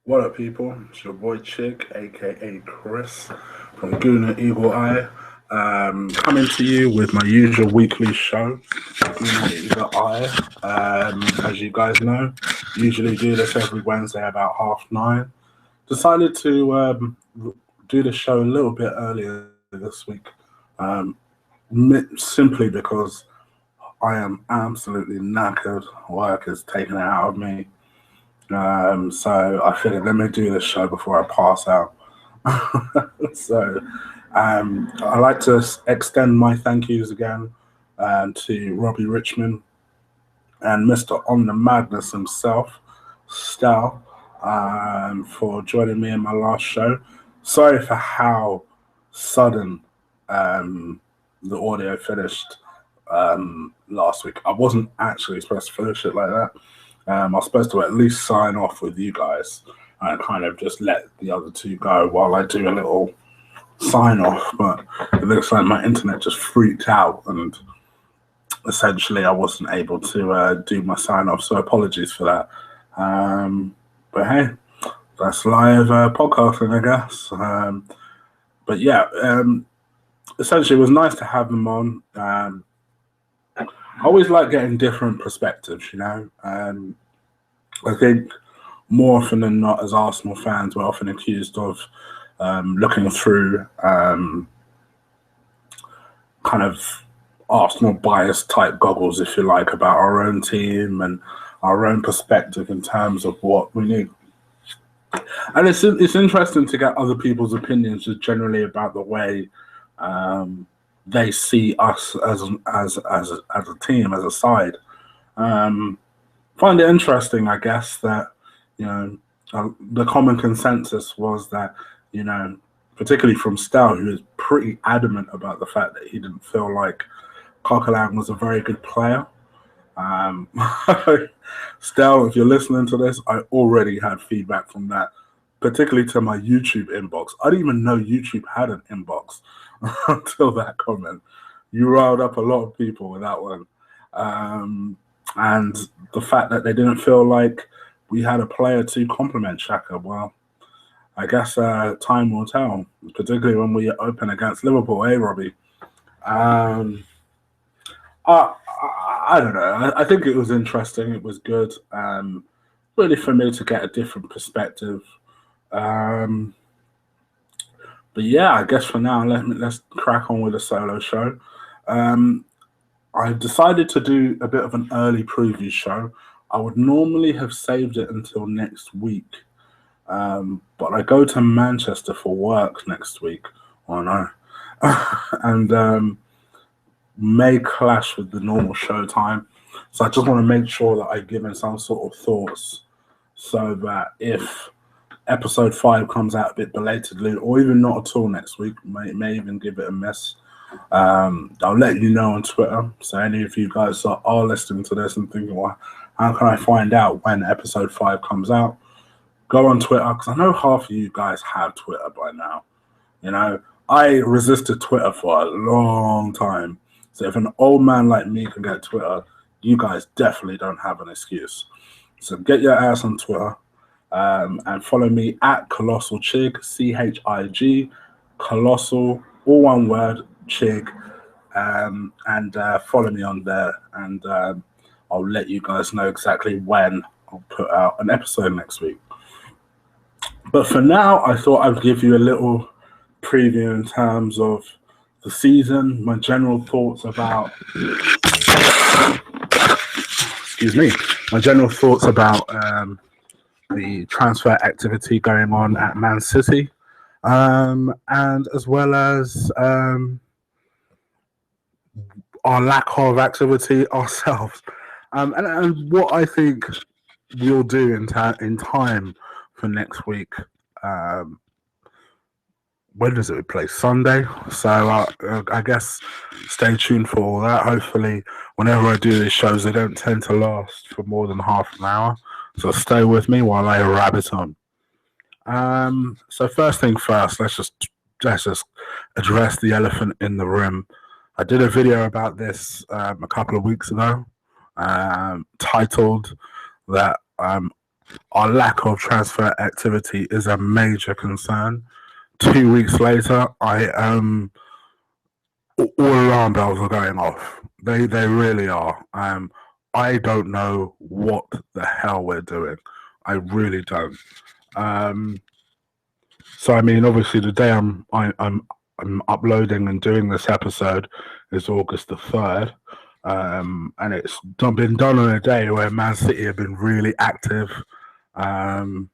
What up, people? It's your boy Chick, aka Chris, from Gooner Eagle Eye, coming to you with my usual weekly show, Gooner Eagle Eye. As you guys know, usually do this every Wednesday about 9:30. Decided to do the show a little bit earlier this week, um, simply because I am absolutely knackered. Work has taken it out of me. So I figured let me do this show before I pass out. So I'd like to extend my thank yous again to Robbie Richmond and Mr. On the Madness himself, Stal, for joining me in my last show. Sorry for how sudden um, the audio finished last week. I wasn't actually supposed to finish it like that. I was supposed to at least sign off with you guys and kind of just let the other two go while I do a little sign off. But it looks like my internet just freaked out and essentially I wasn't able to do my sign off. So apologies for that. But hey, that's live podcasting, I guess. But yeah, essentially it was nice to have them on. I always like getting different perspectives, you know. I think more often than not, as Arsenal fans, we're often accused of looking through kind of Arsenal bias type goggles, if you like, about our own team and our own perspective in terms of what we need. And it's interesting to get other people's opinions just generally about the way they see us as a team, as a side. Find it interesting, I guess, that the common consensus was that particularly from Stel, who is pretty adamant about the fact that he didn't feel like Coquelin was a very good player. Stel, if you're listening to this, I already had feedback from that, particularly to my YouTube inbox. I didn't even know YouTube had an inbox until that comment. You riled up a lot of people with that one. And the fact that they didn't feel like we had a player to complement Xhaka, well, I guess time will tell, particularly when we open against Liverpool, Robbie? Um, I don't know. I think it was interesting. It was good. Really for me to get a different perspective. Um, but yeah, I guess for now, let's crack on with the solo show. I decided to do a bit of an early preview show. I would normally have saved it until next week, but I go to Manchester for work next week. Oh no, and may clash with the normal show time. So I just want to make sure that I give in some sort of thoughts so that if episode 5 comes out a bit belatedly or even not at all next week, may even give it a miss. I'll let you know on Twitter. So any of you guys that are listening to this and thinking, well, how can I find out when episode 5 comes out? Go on Twitter, because I know half of you guys have Twitter by now. I resisted Twitter for a long time. So if an old man like me can get Twitter, you guys definitely don't have an excuse. So get your ass on Twitter and follow me at Colossal Chig, Chig, Colossal, all one word, Chig, and follow me on there. And I'll let you guys know exactly when I'll put out an episode next week. But for now, I thought I'd give you a little preview in terms of the season, my general thoughts about my general thoughts about the transfer activity going on at Man City, and as well as our lack of activity ourselves, and what I think we'll do in time for next week. When does it play? Sunday. So I guess stay tuned for all that. Hopefully, whenever I do these shows, they don't tend to last for more than half an hour. So stay with me while I rabbit on. So first thing first, let's just address the elephant in the room. I did a video about this a couple of weeks ago, titled that our lack of transfer activity is a major concern. 2 weeks later, all alarm bells are going off. They really are. I don't know what the hell we're doing. I really don't. So I mean, obviously, the day I'm uploading and doing this episode is August the 3rd, and it's been done on a day where Man City have been really active, and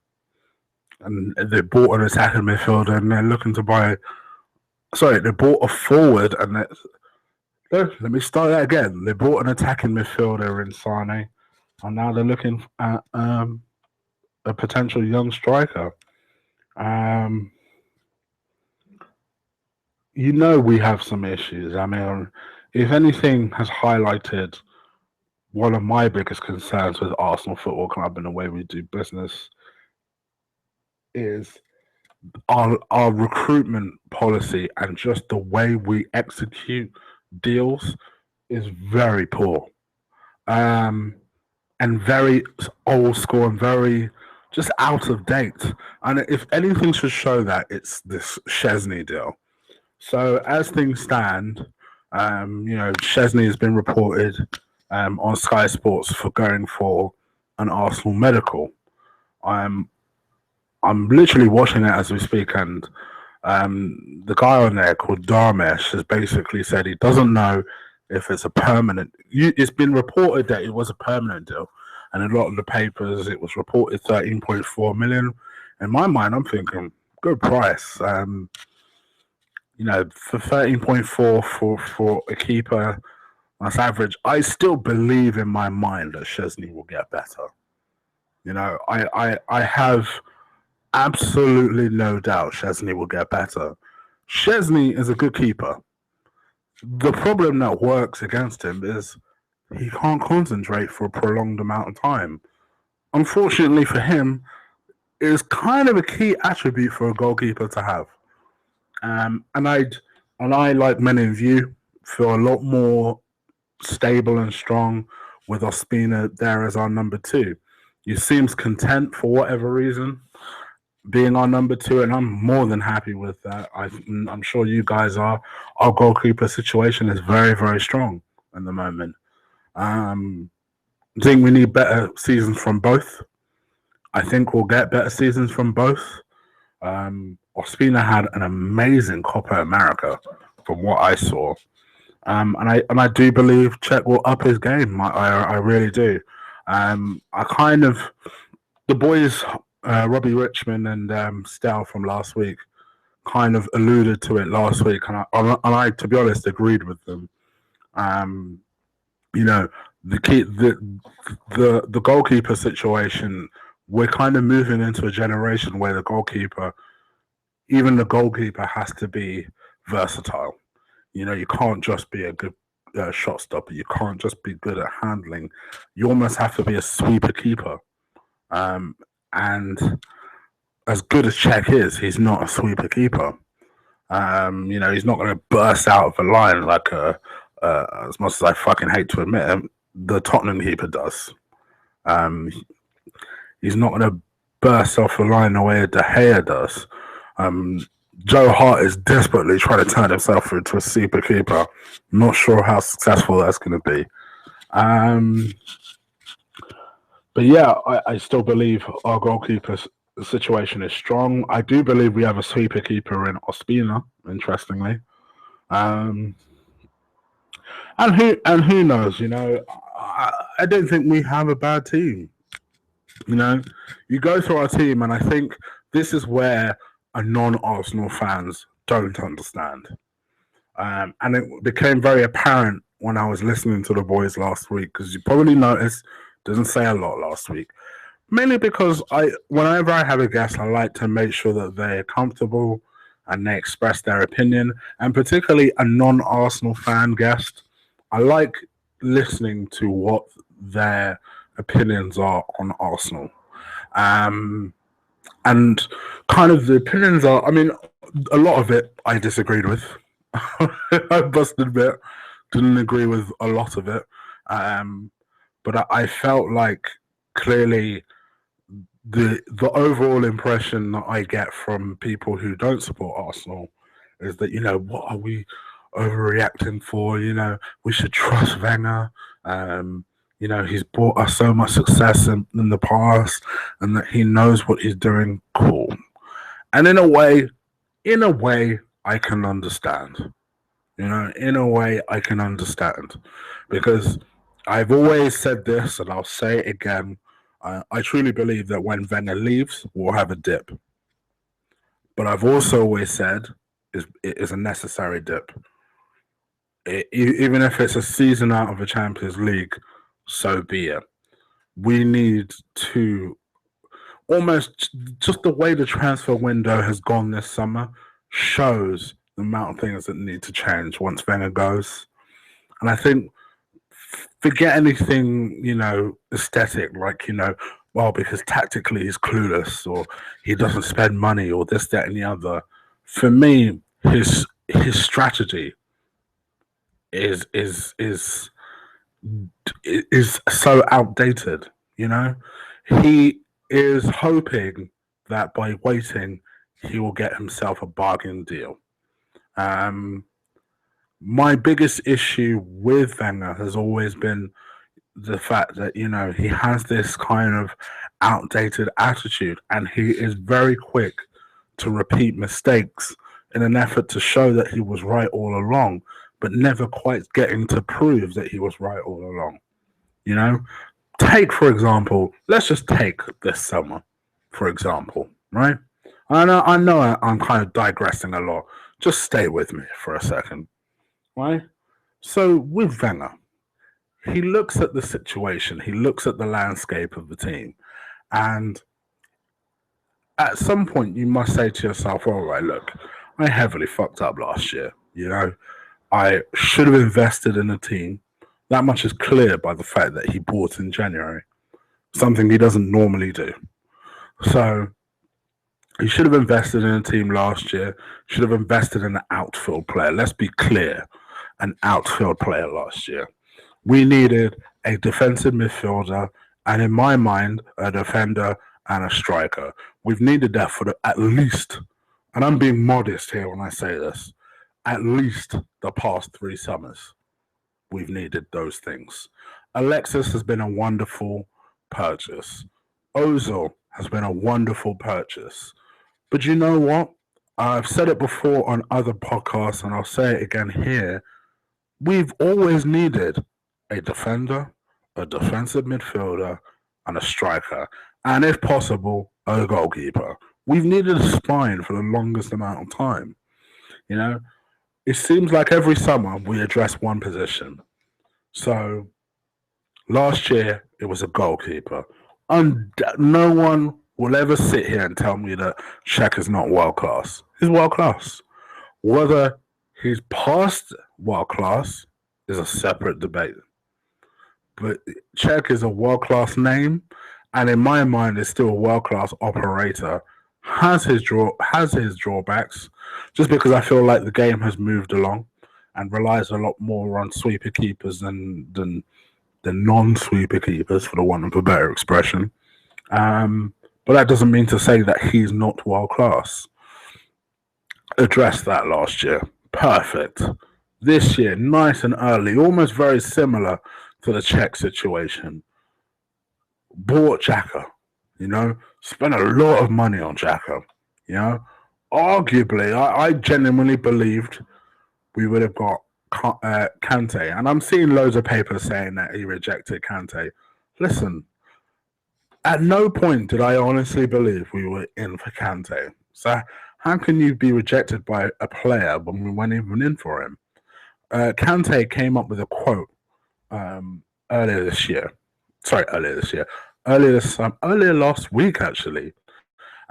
they bought an attacking midfielder, and they're looking to buy. Sorry, they bought a forward, and let me start that again. They bought an attacking midfielder in Sane, and now they're looking at a potential young striker. We have some issues. I mean, if anything has highlighted one of my biggest concerns with Arsenal Football Club and the way we do business is our recruitment policy, and just the way we execute deals is very poor, and very old school and very just out of date. And if anything should show that, it's this Szczesny deal. So as things stand, Szczesny has been reported on Sky Sports for going for an Arsenal medical. I'm literally watching it as we speak, and the guy on there called Darmesh has basically said he doesn't know if it's a permanent. It's been reported that it was a permanent deal, and a lot of the papers it was reported 13.4 million. In my mind, I'm thinking good price. For 13.4 for a keeper, that's average. I still believe in my mind that Szczesny will get better. I have absolutely no doubt Szczesny will get better. Szczesny is a good keeper. The problem that works against him is he can't concentrate for a prolonged amount of time. Unfortunately for him, it is kind of a key attribute for a goalkeeper to have. And I, like many of you, feel a lot more stable and strong with Ospina there as our number 2. He seems content for whatever reason being our number 2, and I'm more than happy with that. I'm sure you guys are. Our goalkeeper situation is very, very strong at the moment. I think we need better seasons from both. I think we'll get better seasons from both. Ospina had an amazing Copa America from what I saw. And I do believe Czech will up his game. I really do. The boys, Robbie Richmond and Stel from last week, kind of alluded to it last week, and I, to be honest, agreed with them. The goalkeeper situation, we're kind of moving into a generation where the goalkeeper has to be versatile. You can't just be a good shot stopper. You can't just be good at handling. You almost have to be a sweeper keeper. And as good as Czech is, he's not a sweeper keeper. He's not going to burst out of the line like as much as I fucking hate to admit it, the Tottenham keeper does. He's not going to burst off the line the way De Gea does. Joe Hart is desperately trying to turn himself into a super keeper. Not sure how successful that's going to be. But yeah, I still believe our goalkeeper situation is strong. I do believe we have a sweeper keeper in Ospina, interestingly. And who knows, I don't think we have a bad team. You go through our team, and I think this is where a non-Arsenal fans don't understand. And it became very apparent when I was listening to the boys last week, because you probably noticed doesn't say a lot last week. Mainly because whenever I have a guest, I like to make sure that they're comfortable and they express their opinion. And particularly a non-Arsenal fan guest, I like listening to what their opinions are on Arsenal. And kind of the opinions are, I mean, a lot of it I disagreed with. I must admit, didn't agree with a lot of it. But I felt like clearly the overall impression that I get from people who don't support Arsenal is that, what are we overreacting for? We should trust Wenger. Um, he's brought us so much success in the past, and that he knows what he's doing. Cool. And in a way, I can understand. In a way, I can understand, because I've always said this, and I'll say it again. I truly believe that when Wenger leaves, we'll have a dip. But I've also always said it is a necessary dip. Even if it's a season out of the Champions League, so be it. We need to almost, just the way the transfer window has gone this summer shows the amount of things that need to change once Wenger goes. And I think, forget anything, aesthetic, like, well, because tactically he's clueless, or he doesn't spend money, or this, that, and the other. For me, his strategy is so outdated. He is hoping that by waiting, he will get himself a bargain deal. My biggest issue with Wenger has always been the fact that, he has this kind of outdated attitude, and he is very quick to repeat mistakes in an effort to show that he was right all along, but never quite getting to prove that he was right all along. Take, for example, let's just take this summer, for example, right? I know I'm kind of digressing a lot. Just stay with me for a second, right? So with Wenger, he looks at the situation, he looks at the landscape of the team, and at some point you must say to yourself, all right, look, I heavily fucked up last year. I should have invested in a team. That much is clear by the fact that he bought in January, something he doesn't normally do. So he should have invested in a team last year, should have invested in an outfield player. Let's be clear, an outfield player last year. We needed a defensive midfielder, and in my mind, a defender and a striker. We've needed that for at least, and I'm being modest here when I say this, at least the past 3 summers. We've needed those things. Alexis has been a wonderful purchase. Ozil has been a wonderful purchase. But you know what? I've said it before on other podcasts, and I'll say it again here. We've always needed a defender, a defensive midfielder, and a striker. And if possible, a goalkeeper. We've needed a spine for the longest amount of time. It seems like every summer we address one position. So last year it was a goalkeeper. And no one will ever sit here and tell me that Shaq is not world class. He's world class. Whether he's past world class is a separate debate. But Czech is a world class name, and in my mind, is still a world class operator. Has his drawbacks, just because I feel like the game has moved along and relies a lot more on sweeper keepers than non-sweeper keepers, for the want of a better expression. But that doesn't mean to say that he's not world class. Addressed that last year. Perfect. This year, nice and early, almost very similar to the Czech situation. Bought Xhaka, spent a lot of money on Xhaka, Arguably, I genuinely believed we would have got Kante, and I'm seeing loads of papers saying that he rejected Kante. Listen, at no point did I honestly believe we were in for Kante. So how can you be rejected by a player when we weren't even in for him? Kante came up with a quote earlier last week actually,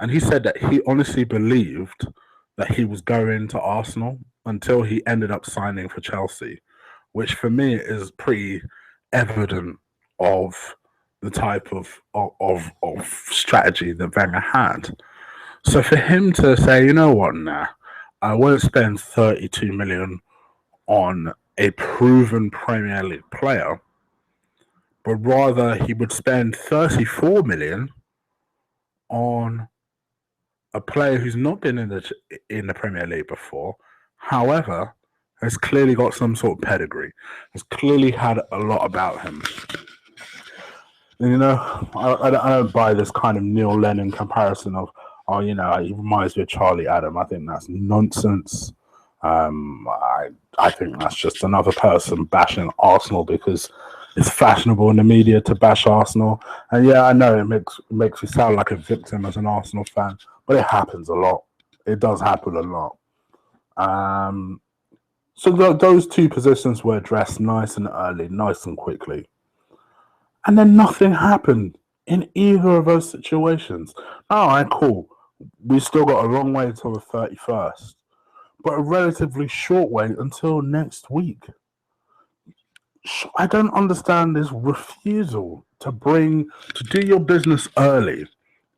and he said that he honestly believed that he was going to Arsenal until he ended up signing for Chelsea, which for me is pretty evident of the type of strategy that Wenger had. So for him to say, you know what, I won't spend 32 million on a proven Premier League player, but rather he would spend 34 million on a player who's not been in the Premier League before, however, has clearly got some sort of pedigree, has clearly had a lot about him. And, you know, I don't buy this kind of Neil Lennon comparison of, oh, you know, he reminds me of Charlie Adam. I think that's nonsense. I think that's just another person bashing Arsenal because it's fashionable in the media to bash Arsenal. And yeah, I know it makes you sound like a victim as an Arsenal fan, but it happens a lot. It does happen a lot. So those two positions were addressed nice and early, nice and quickly. And then nothing happened in either of those situations. All right, cool. We still got a long way till the 31st, but a relatively short wait until next week. I don't understand this refusal to do your business early,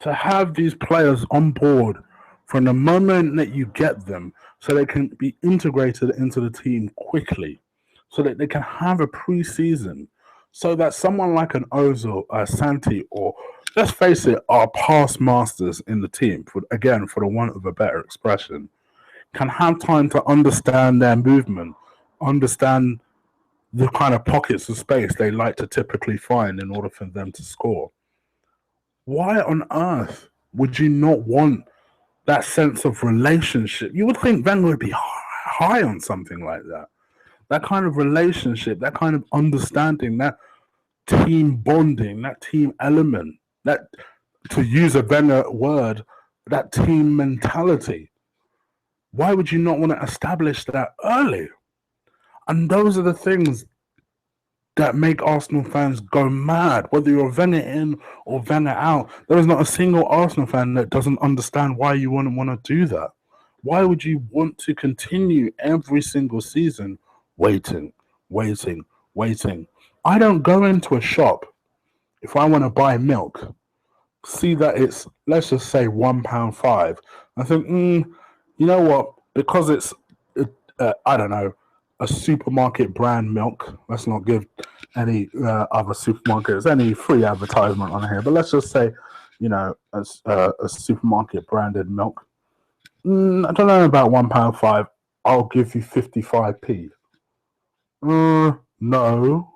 to have these players on board from the moment that you get them so they can be integrated into the team quickly, so that they can have a pre-season, so that someone like an Ozil, Santi, or let's face it, our past masters in the team, for the want of a better expression, can have time to understand their movement, understand the kind of pockets of space they like to typically find in order for them to score. Why on earth would you not want that sense of relationship? You would think Wenger would be high on something like that. That kind of relationship, that kind of understanding, that team bonding, that team element, that, to use a Wenger word, that team mentality. Why would you not want to establish that early? And those are the things that make Arsenal fans go mad, whether you're Wenger in or Wenger out. There is not a single Arsenal fan that doesn't understand why you wouldn't want to do that. Why would you want to continue every single season waiting? I don't go into a shop if I want to buy milk, see that it's, let's just say, £1.05. I think, you know what? Because it's, I don't know, a supermarket brand milk. Let's not give any other supermarkets any free advertisement on here, but let's just say, you know, a supermarket branded milk. I don't know about £1.05. I'll give you 55p. No.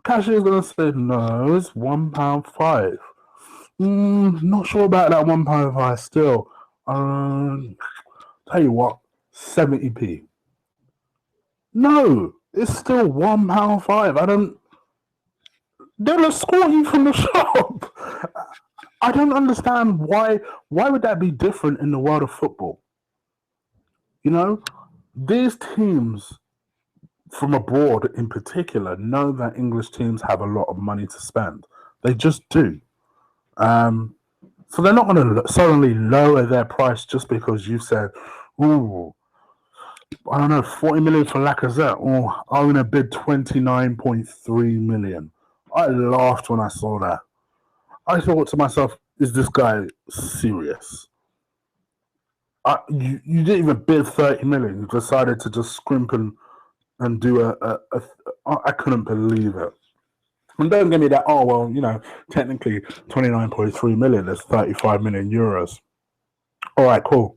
Cashier's gonna say no. It's £1.05. Not sure about that £1.05 still. Tell you what, 70p. No, it's still £1.05. I don't. They'll escort you from the shop. I don't understand why. Why would that be different in the world of football? You know, these teams from abroad, in particular, know that English teams have a lot of money to spend. They just do. So they're not going to suddenly lower their price just because you said, "Ooh, I don't know, 40 million for Lacazette, or I'm going to bid 29.3 million." I laughed when I saw that. I thought to myself, is this guy serious? You didn't even bid 30 million. You decided to just scrimp and do I couldn't believe it. And don't give me that, oh, well, you know, technically 29.3 million is 35 million euros. All right, cool.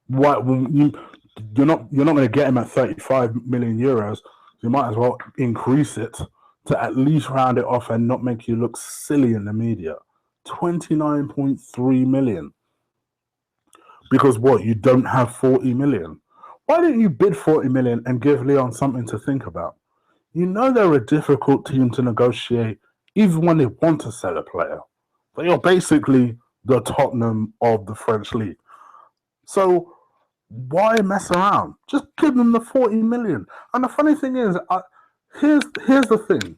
What, you're not going to get him at 35 million euros. You might as well increase it to at least round it off and not make you look silly in the media. 29.3 million. Because what, you don't have 40 million? Why didn't you bid 40 million and give Leon something to think about? You know they're a difficult team to negotiate even when they want to sell a player. They are basically the Tottenham of the French league. So why mess around? Just give them the 40 million. And the funny thing is, here's the thing.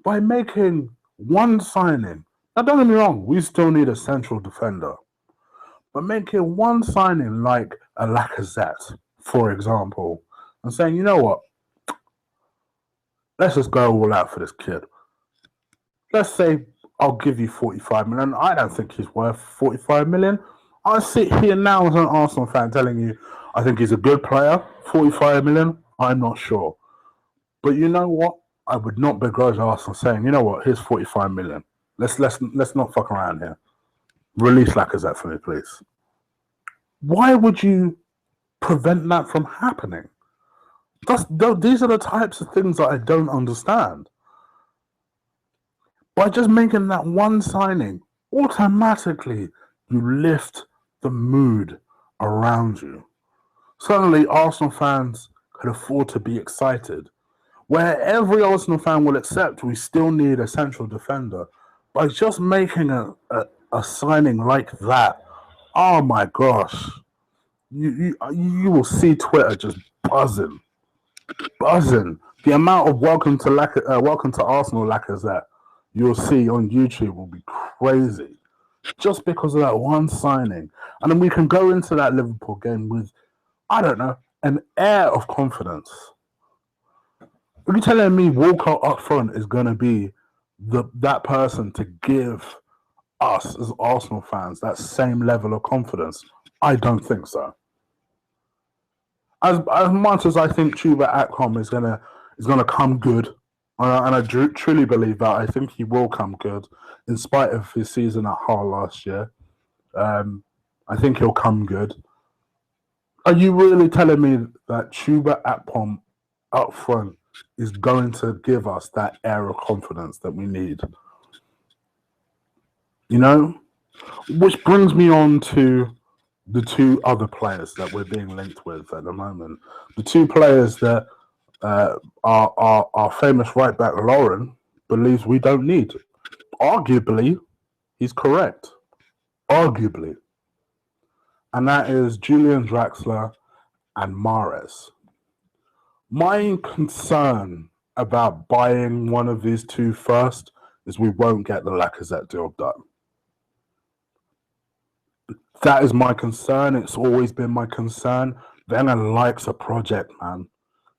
By making one signing, now don't get me wrong, we still need a central defender. But making one signing like a Lacazette, for example, and saying, you know what, let's just go all out for this kid. Let's say I'll give you 45 million. I don't think he's worth 45 million. I sit here now as an Arsenal fan telling you I think he's a good player. 45 million, I'm not sure. But you know what? I would not begrudge Arsenal saying, you know what, here's 45 million. Let's not fuck around here. Release Lacazette for me, please. Why would you prevent that from happening? These are the types of things that I don't understand. By just making that one signing, automatically you lift the mood around you. Suddenly, Arsenal fans could afford to be excited. Where every Arsenal fan will accept we still need a central defender. By just making a signing like that, oh my gosh, you will see Twitter just buzzing. The amount of welcome to Arsenal Lacazette you'll see on YouTube will be crazy, just because of that one signing. And then we can go into that Liverpool game with, I don't know, an air of confidence. Are you telling me Walcott up front is going to be that person to give us as Arsenal fans that same level of confidence? I don't think so. As much as I think Chuba Akpom is gonna come good, and I truly believe that, I think he will come good in spite of his season at Hull last year. I think he'll come good. Are you really telling me that Chuba Akpom up front is going to give us that air of confidence that we need? You know? Which brings me on to the two other players that we're being linked with at the moment. The two players that our famous right back Lauren believes we don't need. Arguably, he's correct. Arguably. And that is Julian Draxler and Mahrez. My concern about buying one of these two first is we won't get the Lacazette deal done. That is my concern. It's always been my concern. Wenger likes a project, man.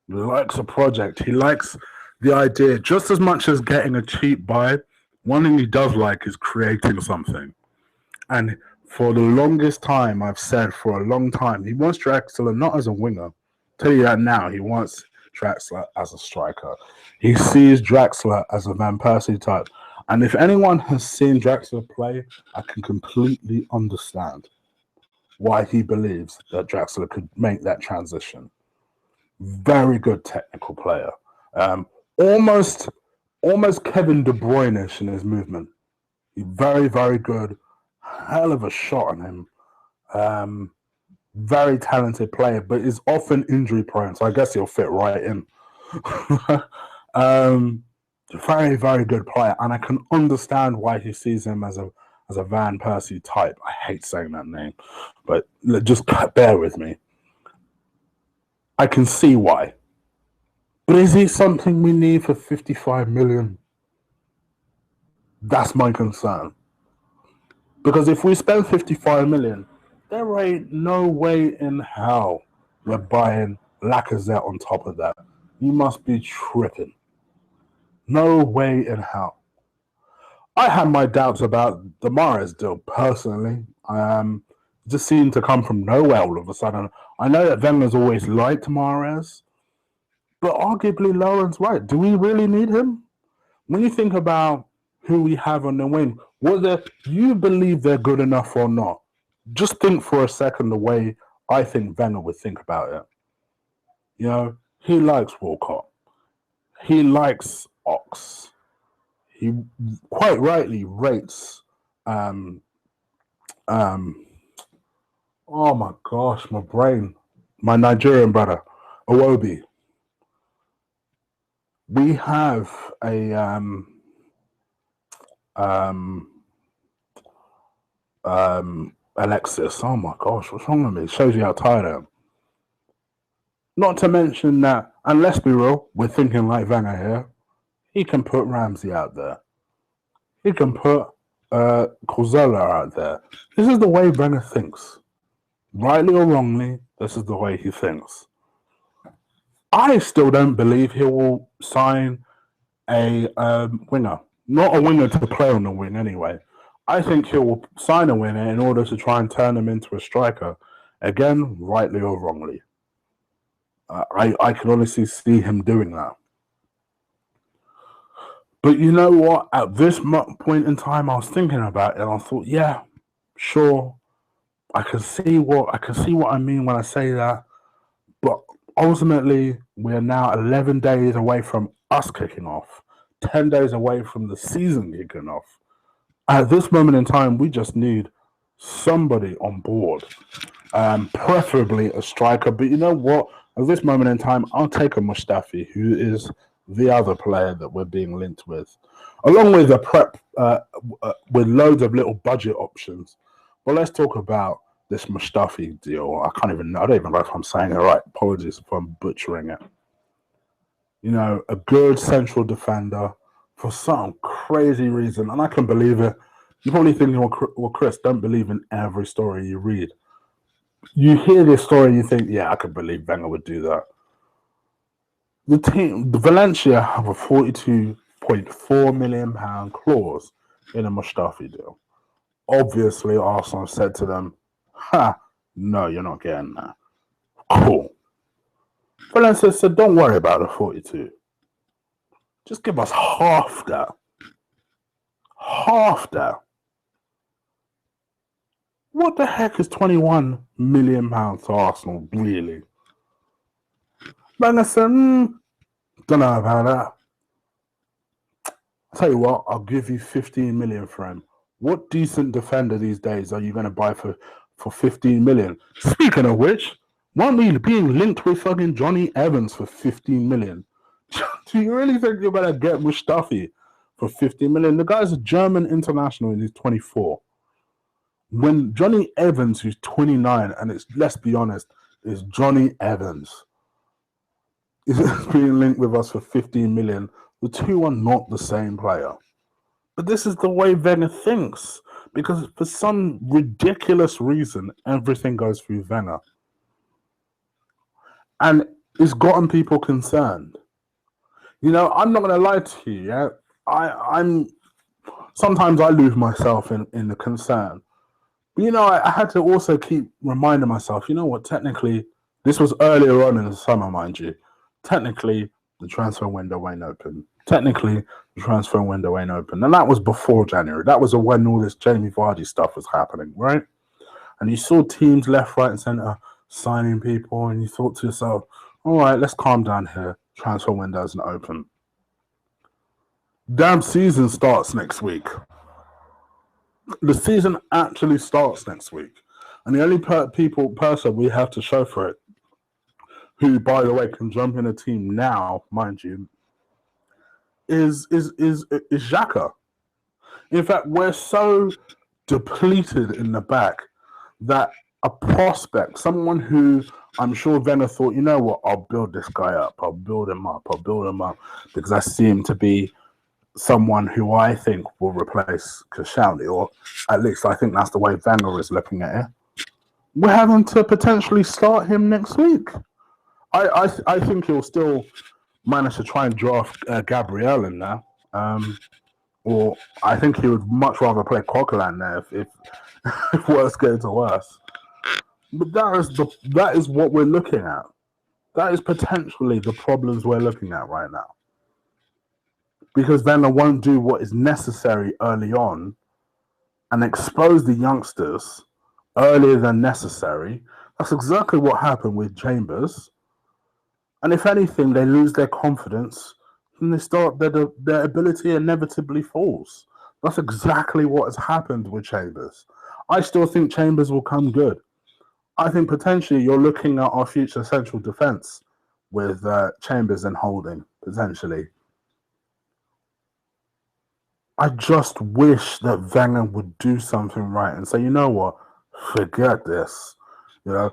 He likes a project. He likes the idea just as much as getting a cheap buy. One thing he does like is creating something. And for the longest time, I've said for a long time, he wants Draxler not as a winger. I'll tell you that now. He wants Draxler as a striker. He sees Draxler as a Van Persie type. And if anyone has seen Draxler play, I can completely understand why he believes that Draxler could make that transition. Very good technical player. Almost Kevin De Bruyne-ish in his movement. He's very, very good. Hell of a shot on him. Very talented player, but is often injury prone, so I guess he'll fit right in. Very, very good player, and I can understand why he sees him as a Van Persie type. I hate saying that name, but just bear with me. I can see why. But is he something we need for 55 million? That's my concern. Because if we spend 55 million, there ain't no way in hell we're buying Lacazette on top of that. You must be tripping. No way in hell. I had my doubts about the Mahrez deal, personally. Just seemed to come from nowhere all of a sudden. I know that Wenger's always liked Mahrez, but arguably Lauren's right. Do we really need him? When you think about who we have on the wing, whether you believe they're good enough or not, just think for a second the way I think Wenger would think about it. You know, he likes Walcott. He likes Ox. He quite rightly rates oh my gosh, my brain. My Nigerian brother, Iwobi. We have a Alexis. Oh my gosh, what's wrong with me? It shows you how tired I am. Not to mention that, and let's be real, we're thinking like Wenger here. He can put Ramsey out there. He can put Kozella out there. This is the way Wenger thinks. Rightly or wrongly, this is the way he thinks. I still don't believe he will sign a winger. Not a winger to play on the wing anyway. I think he will sign a winger in order to try and turn him into a striker. Again, rightly or wrongly. I can honestly see him doing that. But you know what? At this point in time, I was thinking about it and I thought, yeah, Sure, I can see what I mean when I say that, but ultimately we are now 11 days away from us kicking off, 10 days away from the season kicking off. At this moment in time, we just need somebody on board, preferably a striker. But you know what? At this moment in time, I'll take a Mustafi, who is the other player that we're being linked with, along with a prep with loads of little budget options. But let's talk about this Mustafi deal. I can't even know. I don't even know if I'm saying it right. Apologies if I'm butchering it. You know, a good central defender for some crazy reason, and I can believe it. You're probably thinking, well, Chris, don't believe in every story you read. You hear this story, and you think, yeah, I could believe Wenger would do that. The Valencia have a £42.4 million clause in a Mustafi deal. Obviously, Arsenal said to them, "Ha, no, you're not getting that." Cool. Valencia said, "Don't worry about the 42. Just give us half that. Half that." What the heck is £21 million to Arsenal, really? Wenger said, don't know about that. I'll tell you what, I'll give you 15 million for him. What decent defender these days are you going to buy for 15 million? Speaking of which, weren't we being linked with fucking Johnny Evans for 15 million? Do you really think you're going to get Mustafi for 15 million? The guy's a German international and he's 24. When Johnny Evans, who's 29, and let's be honest, is Johnny Evans, is being linked with us for 15 million, the two are not the same player. But this is the way Wenger thinks, because for some ridiculous reason, everything goes through Wenger. And it's gotten people concerned. You know, I'm not going to lie to you, yeah? I'm sometimes I lose myself in the concern. But, you know, I had to also keep reminding myself, you know what, technically, this was earlier on in the summer, mind you. Technically, the transfer window ain't open. Technically, the transfer window ain't open. And that was before January. That was when all this Jamie Vardy stuff was happening, right? And you saw teams left, right, and centre signing people, and you thought to yourself, all right, let's calm down here. Transfer window isn't open. Damn season starts next week. The season actually starts next week. And the only person we have to show for it, who, by the way, can jump in a team now, mind you, is Xhaka. In fact, we're so depleted in the back that a prospect, someone who I'm sure Wenger thought, you know what, I'll build this guy up. I'll build him up because I see him to be someone who I think will replace Koscielny, or at least I think that's the way Wenger is looking at it. We're having to potentially start him next week. I think he'll still manage to try and draft Gabriel in there. Or I think he would much rather play Coquelin there if worse came to worse. But that is what we're looking at. That is potentially the problems we're looking at right now. Because Wenger won't do what is necessary early on and expose the youngsters earlier than necessary. That's exactly what happened with Chambers. And if anything, they lose their confidence and they start their ability inevitably falls. That's exactly what has happened with Chambers. I still think Chambers will come good. I think potentially you're looking at our future central defence with Chambers and Holding, potentially. I just wish that Wenger would do something right and say, you know what, forget this. You know,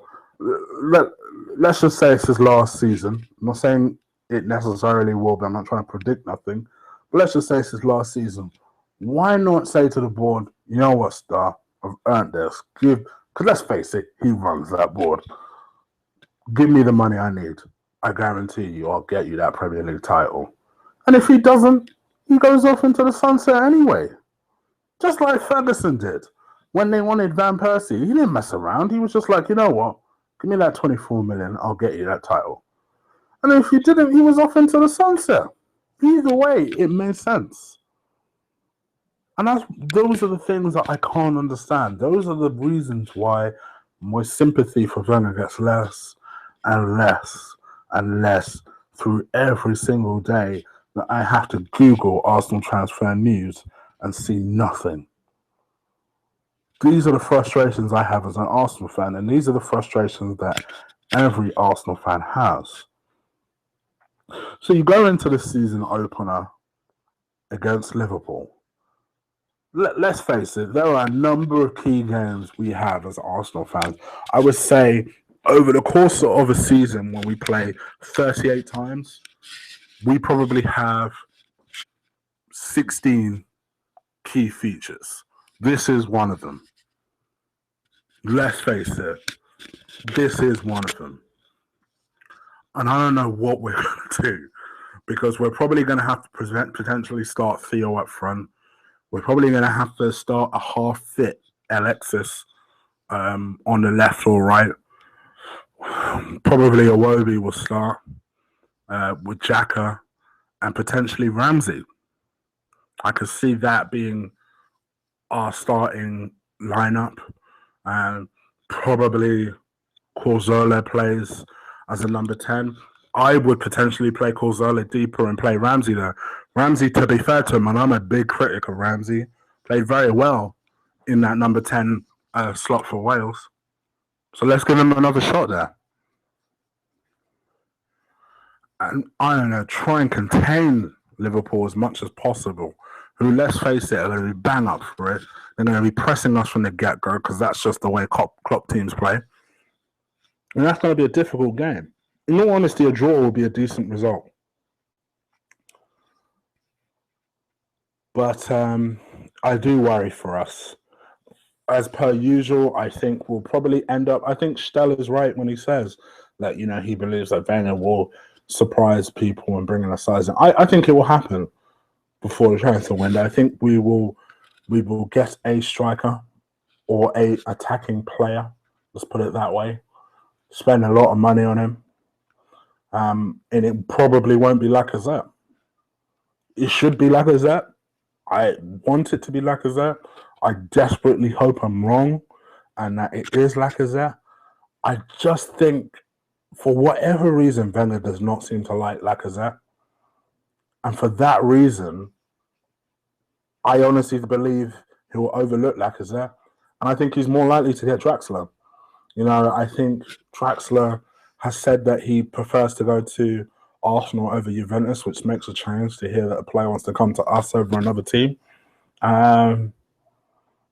let's just say it's his last season. I'm not saying it necessarily will be. I'm not trying to predict nothing. But let's just say it's his last season. Why not say to the board, you know what, Star, I've earned this. Because let's face it, he runs that board. Give me the money I need. I guarantee you I'll get you that Premier League title. And if he doesn't, he goes off into the sunset anyway. Just like Ferguson did. When they wanted Van Persie, he didn't mess around. He was just like, you know what? Give me that 24 million. I'll get you that title. And if you didn't, he was off into the sunset. Either way, it made sense. And those are the things that I can't understand. Those are the reasons why my sympathy for Wenger gets less and less and less through every single day that I have to Google Arsenal transfer news and see nothing. These are the frustrations I have as an Arsenal fan, and these are the frustrations that every Arsenal fan has. So you go into the season opener against Liverpool. Let's face it, there are a number of key games we have as Arsenal fans. I would say over the course of a season, when we play 38 times, we probably have 16 key features. This is one of them. Let's face it, this is one of them. And I don't know what we're going to do because we're probably going to have to potentially start Theo up front. We're probably going to have to start a half-fit Alexis on the left or right. Probably Iwobi will start with Xhaka and potentially Ramsey. I could see that being our starting lineup. Probably Corzola plays as a number 10. I would potentially play Corzola deeper and play Ramsey there. Ramsey, to be fair to him, and I'm a big critic of Ramsey, played very well in that number 10 slot for Wales. So let's give him another shot there. And I don't know, try and contain Liverpool as much as possible, who, let's face it, are going to be bang up for it. They're going to be pressing us from the get-go because that's just the way Klopp teams play. And that's going to be a difficult game. In all honesty, a draw will be a decent result. But I do worry for us. As per usual, I think we'll probably end up... I think Steller's right when he says that, you know, he believes that Wenger will surprise people and bring in a size. I think it will happen before the transfer window. I think we will get a striker or a attacking player. Let's put it that way. Spend a lot of money on him. And it probably won't be Lacazette. It should be Lacazette. I want it to be Lacazette. I desperately hope I'm wrong and that it is Lacazette. I just think, for whatever reason, Wenger does not seem to like Lacazette. And for that reason, I honestly believe he will overlook Lacazette. And I think he's more likely to get Draxler. You know, I think Draxler has said that he prefers to go to Arsenal over Juventus, which makes a change to hear that a player wants to come to us over another team.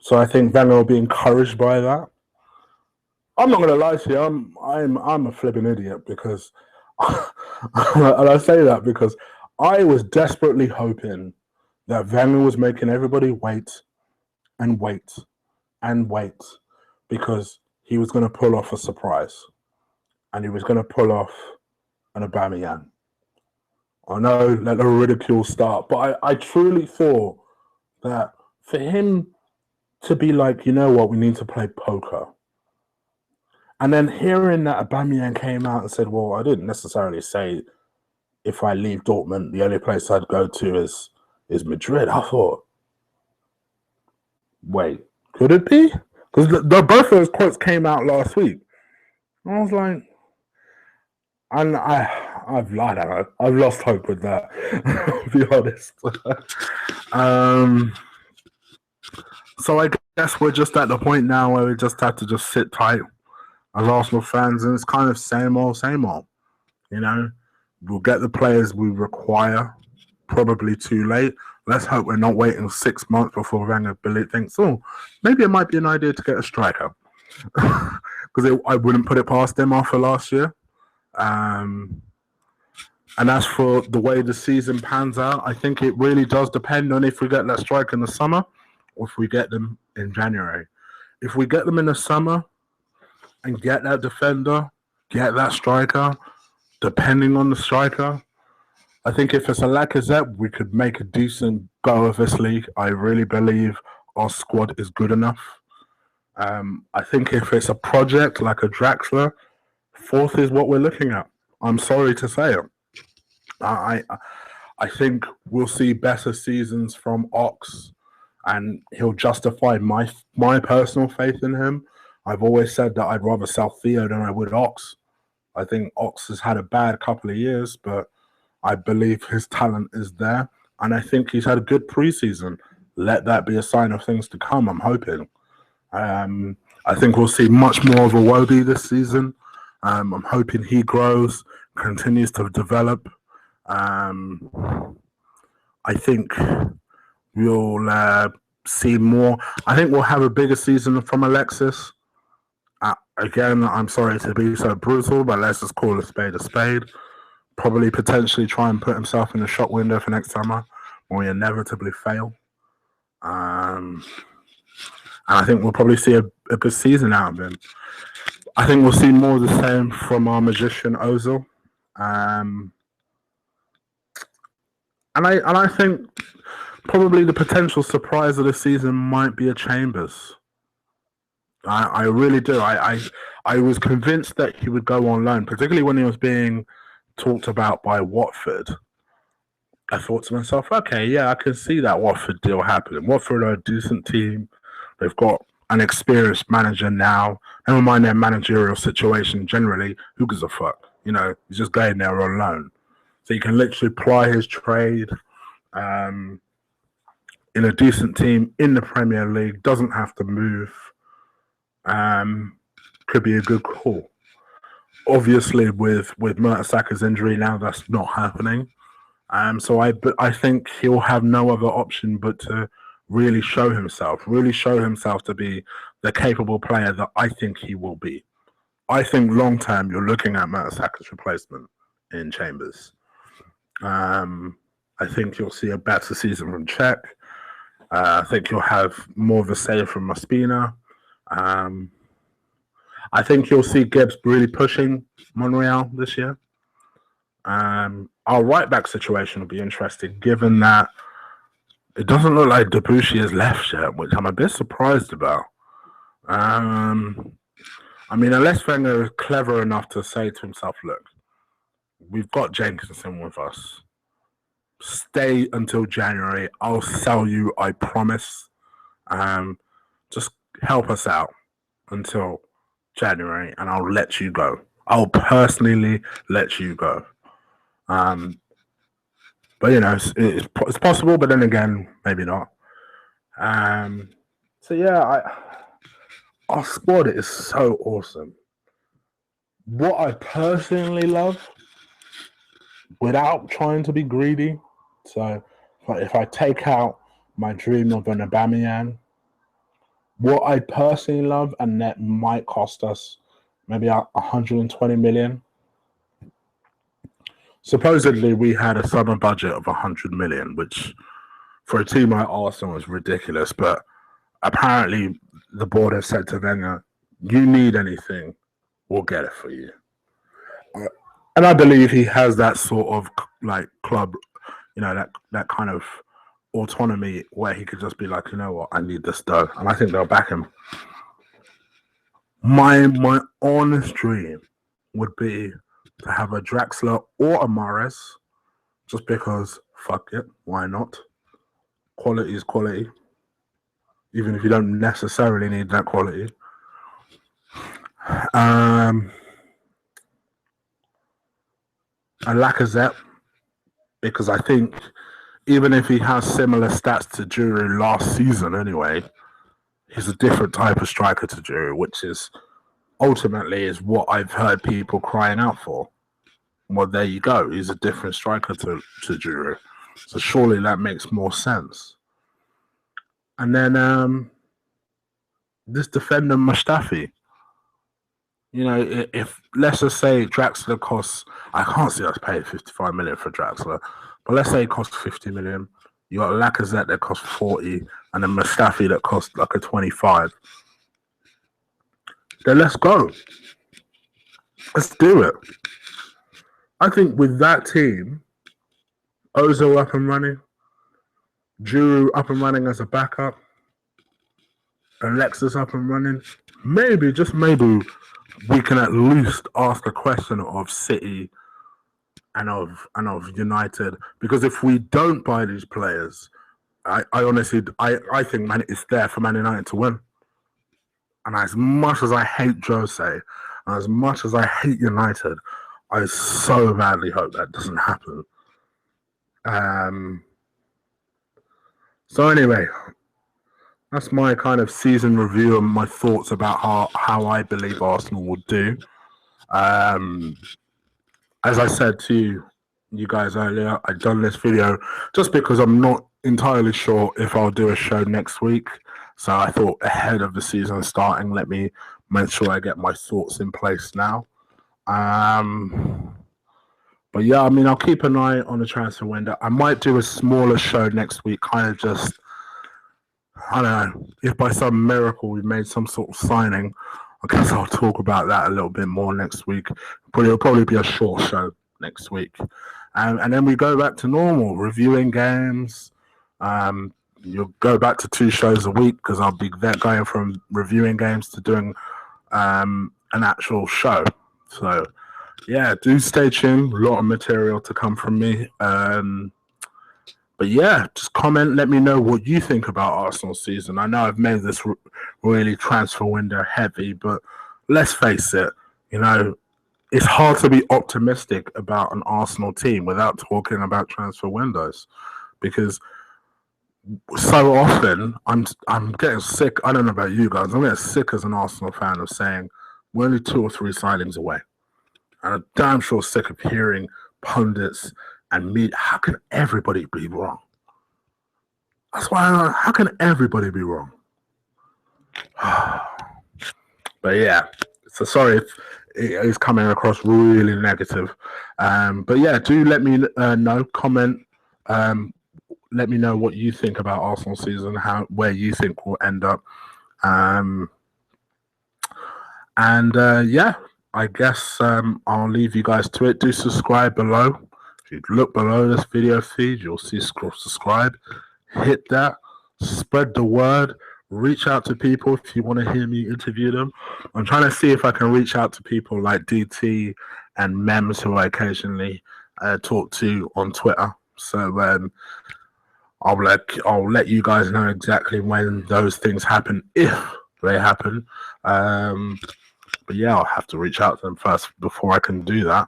So I think Wenger will be encouraged by that. I'm not going to lie to you. I'm a flipping idiot because, and I say that because I was desperately hoping that Wenger was making everybody wait and wait and wait because he was going to pull off a surprise and he was going to pull off an Aubameyang. I know, let the ridicule start, but I truly thought that for him to be like, you know what, we need to play poker. And then hearing that Aubameyang came out and said, well, I didn't necessarily say if I leave Dortmund, the only place I'd go to is Madrid. I thought, wait, could it be? Because both of those quotes came out last week. And I was like, and I've lied. I've lost hope with that, to be honest. So I guess we're just at the point now where we just have to just sit tight as Arsenal fans, and it's kind of same old, same old. You know, we'll get the players we require probably too late. Let's hope we're not waiting 6 months before Wenger thinks, oh, maybe it might be an idea to get a striker. Because I wouldn't put it past them after last year. And as for the way the season pans out, I think it really does depend on if we get that striker in the summer or if we get them in January. If we get them in the summer and get that defender, get that striker, depending on the striker, I think if it's a Lacazette, we could make a decent go of this league. I really believe our squad is good enough. I think if it's a project like a Draxler, fourth is what we're looking at. I'm sorry to say it. I think we'll see better seasons from Ox and he'll justify my personal faith in him. I've always said that I'd rather sell Theo than I would Ox. I think Ox has had a bad couple of years, but I believe his talent is there, and I think he's had a good preseason. Let that be a sign of things to come. I'm hoping. I think we'll see much more of Iwobi this season. I'm hoping he grows, continues to develop. I think we'll see more. I think we'll have a bigger season from Alexis. Again, I'm sorry to be so brutal, but let's just call a spade a spade. Probably potentially try and put himself in the shop window for next summer when we inevitably fail. And I think we'll probably see a good season out of him. I think we'll see more of the same from our magician Ozil. And I think probably the potential surprise of the season might be a Chambers. I really do. I was convinced that he would go on loan, particularly when he was being talked about by Watford. I thought to myself, okay, yeah, I can see that Watford deal happening. Watford are a decent team. They've got an experienced manager now. Never mind their managerial situation generally. Who gives a fuck? You know, he's just going there on loan. So he can literally ply his trade in a decent team in the Premier League. Doesn't have to move. Could be a good call. Obviously, with Mertesack's injury now, that's not happening. So I think he'll have no other option but to really show himself to be the capable player that I think he will be. I think long term, you're looking at Mertesack's replacement in Chambers. I think you'll see a better season from Czech. I think you'll have more of a save from Maspina. I think you'll see Gibbs really pushing Monreal this year. Our right back situation will be interesting, given that it doesn't look like Debussy has left yet, which I'm a bit surprised about. I mean, unless Wenger is clever enough to say to himself, look, we've got Jenkinson with us. Stay until January. I'll sell you, I promise. Just help us out until January, and I'll let you go. I'll personally let you go. But, you know, it's possible, but then again, maybe not. So, yeah, our squad is so awesome. What I personally love, without trying to be greedy, so if I take out my dream of an Aubameyang, what I personally love, and that might cost us maybe 120 million. Supposedly, we had a summer budget of 100 million, which for a team like Arsenal is ridiculous. But apparently, the board has said to Wenger, you need anything, we'll get it for you. And I believe he has that sort of like club, you know, that kind of autonomy where he could just be like, you know what, I need this dough. And I think they'll back him. My honest dream would be to have a Draxler or a Mahrez, just because, fuck it, why not? Quality is quality, even if you don't necessarily need that quality. A Lacazette, because I think even if he has similar stats to Giroud last season anyway, he's a different type of striker to Giroud, which is ultimately is what I've heard people crying out for. Well, there you go. He's a different striker to Giroud. So surely that makes more sense. And then this defender, Mustafi. You know, if let's just say Draxler costs, I can't see us paying 55 million for Draxler, but let's say it costs 50 million. You got Lacazette that costs 40, and then Mustafi that costs like a 25. Then let's go. Let's do it. I think with that team, Ozil up and running, Giroud up and running as a backup, Alexis up and running, maybe, just maybe, we can at least ask a question of City and of United, because if we don't buy these players, I honestly, I think man, it's there for Man United to win. And as much as I hate Jose, and as much as I hate United, I so badly hope that doesn't happen. Um, so anyway, that's my kind of season review and my thoughts about how I believe Arsenal will do. Um, as I said to you guys earlier, I've done this video just because I'm not entirely sure if I'll do a show next week. So I thought ahead of the season starting, let me make sure I get my thoughts in place now. But yeah, I mean, I'll keep an eye on the transfer window. I might do a smaller show next week, kind of just, I don't know, if by some miracle we made some sort of signing, I guess I'll talk about that a little bit more next week. But it'll probably be a short show next week. And then we go back to normal, reviewing games. You'll go back to 2 shows a week because I'll be going from reviewing games to doing an actual show. So, yeah, do stay tuned. A lot of material to come from me. But yeah, just comment. Let me know what you think about Arsenal season. I know I've made this really transfer window heavy, but let's face it, you know, it's hard to be optimistic about an Arsenal team without talking about transfer windows, because so often I'm getting sick. I don't know about you guys. I'm getting sick as an Arsenal fan of saying we're only 2 or 3 signings away. And I'm damn sure sick of hearing pundits and me. How can everybody be wrong? That's why how can everybody be wrong? But yeah, so sorry if it is coming across really negative. But yeah, do let me know, comment. Let me know what you think about Arsenal season, where you think we'll end up. Yeah, I guess I'll leave you guys to it. Do subscribe below. If you look below this video feed, you'll see subscribe. Hit that. Spread the word. Reach out to people if you want to hear me interview them. I'm trying to see if I can reach out to people like DT and Mems, who I occasionally talk to on Twitter. So I'll let you guys know exactly when those things happen, if they happen. But yeah, I'll have to reach out to them first before I can do that.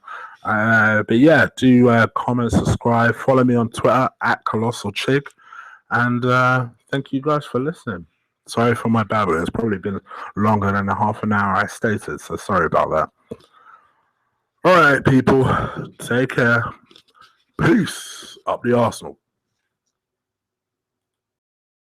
But yeah, do comment, subscribe, follow me on Twitter at ColossalChig, and thank you guys for listening. Sorry for my babbling. It's probably been longer than the half an hour I stated, so sorry about that. All right, people, take care. Peace. Up the Arsenal.